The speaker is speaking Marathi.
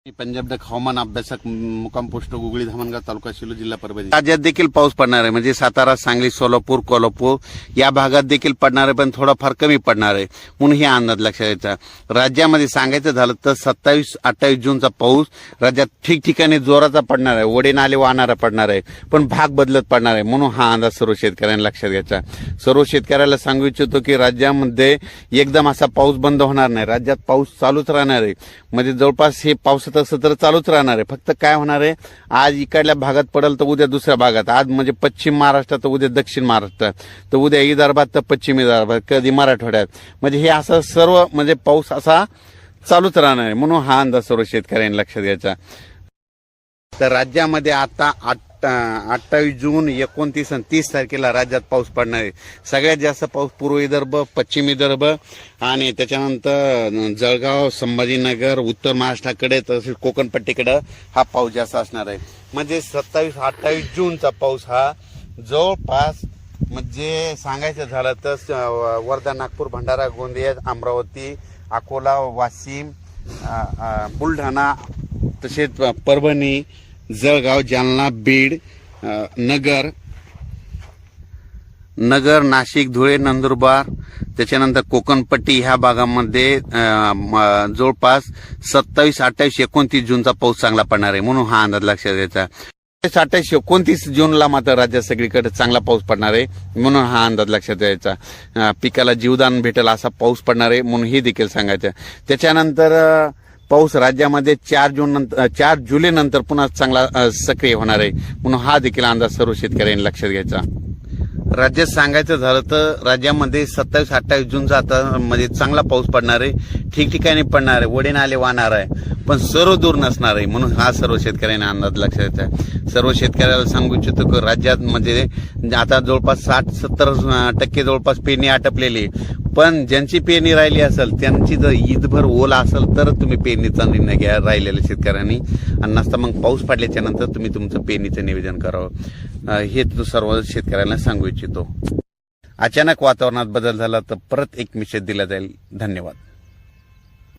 पंजाब डक हवामान अभ्यासक मुक्काम पोस्ट गुगळी धामणगाव तालुका शिलो जिल्हा परभणी। राज्यात देखील पाऊस पडणार आहे, म्हणजे सातारा, सांगली, सोलापूर, कोल्हापूर या भागात देखील पडणार आहे, पण थोडाफार कमी पडणार आहे म्हणून हे अंदाज लक्षात घ्यायचा। राज्यामध्ये सांगायचं झालं तर 27-28 जूनचा पाऊस राज्यात ठिकठिकाणी जोराचा पडणार आहे, ओढे नाले वाहणारा पडणार आहे, पण भाग बदलत पडणार आहे म्हणून हा अंदाज सर्व शेतकऱ्यांना लक्षात घ्यायचा। सर्व शेतकऱ्याला सांगू इच्छितो की राज्यामध्ये एकदम असा पाऊस बंद होणार नाही, राज्यात पाऊस चालूच राहणार आहे, म्हणजे जवळपास हे पाऊस तसं तर चालूच राहणार आहे। फक्त काय होणार आहे, आज इकडल्या भागात पडेल तर उद्या दुसऱ्या भागात, आज म्हणजे पश्चिम महाराष्ट्रात तर उद्या दक्षिण महाराष्ट्रात, तर उद्या विदर्भात तर पश्चिम विदर्भात, कधी मराठवाड्यात, म्हणजे हे असं सर्व म्हणजे पाऊस असा चालूच राहणार आहे म्हणून हा अंदाज सर्व शेतकऱ्यांनी लक्षात घ्यायचा। तर राज्यामध्ये आता 28 जून, 29 आणि 30 तारखेला राज्यात पाऊस पडणार आहे। सगळ्यात जास्त पाऊस पूर्व विदर्भ, पश्चिम विदर्भ आणि त्याच्यानंतर जळगाव, संभाजीनगर, उत्तर महाराष्ट्राकडे तसेच कोकणपट्टीकडे हा पाऊस जास्त असणार आहे। म्हणजे 27-28 जूनचा पाऊस हा जवळपास म्हणजे सांगायचं झालं तर वर्धा, नागपूर, भंडारा, गोंदिया, अमरावती, अकोला, वाशिम, बुलढाणा, तसेच परभणी, जळगाव, जालना, बीड, नगर, नाशिक, धुळे, नंदुरबार, त्याच्यानंतर कोकणपट्टी ह्या भागामध्ये जवळपास 27, 28, 29 जूनचा पाऊस चांगला पडणार आहे म्हणून हा अंदाज लक्षात घ्यायचा। 28, 29 जूनला मात्र राज्यात सगळीकडे चांगला पाऊस पडणार आहे म्हणून हा अंदाज लक्षात द्यायचा। पिकाला जीवदान भेटेल असा पाऊस पडणार आहे म्हणून हे देखील सांगायचं। त्याच्यानंतर पाऊस राज्यामध्ये 4 जुलै नंतर पुन्हा चांगला सक्रिय होणार आहे म्हणून हा देखील अंदाज सर्व शेतकऱ्यांनी लक्षात घ्यायचा। राज्यात सांगायचं झालं तर राज्यामध्ये 27-28 जूनचा आता म्हणजे चांगला पाऊस पडणार आहे, ठिकठिकाणी पडणार आहे, ओढे नाले वाहणार आहे, पण सर्व दूर नसणार आहे म्हणून हा सर्व शेतकऱ्यांना अंदाज लक्षात घ्यायचा। सर्व शेतकऱ्याला सांगू इच्छितो की राज्यात म्हणजे आता जवळपास 60-70% जवळपास पेरणी आटपलेली, पण ज्यांची पेरणी राहिली असेल त्यांची जर ईदभर ओला असेल तर तुम्ही पेरणीचा निर्णय घ्या राहिलेल्या शेतकऱ्यांनी, आणि नसता मग पाऊस पडल्याच्या नंतर तुम्ही तुमचं पेरणीचं नियोजन करावं हे सर्व शेतकऱ्यांना सांगू इच्छितो। अचानक वातावरणात बदल झाला तर परत एक मेसेज दिला जाईल। धन्यवाद।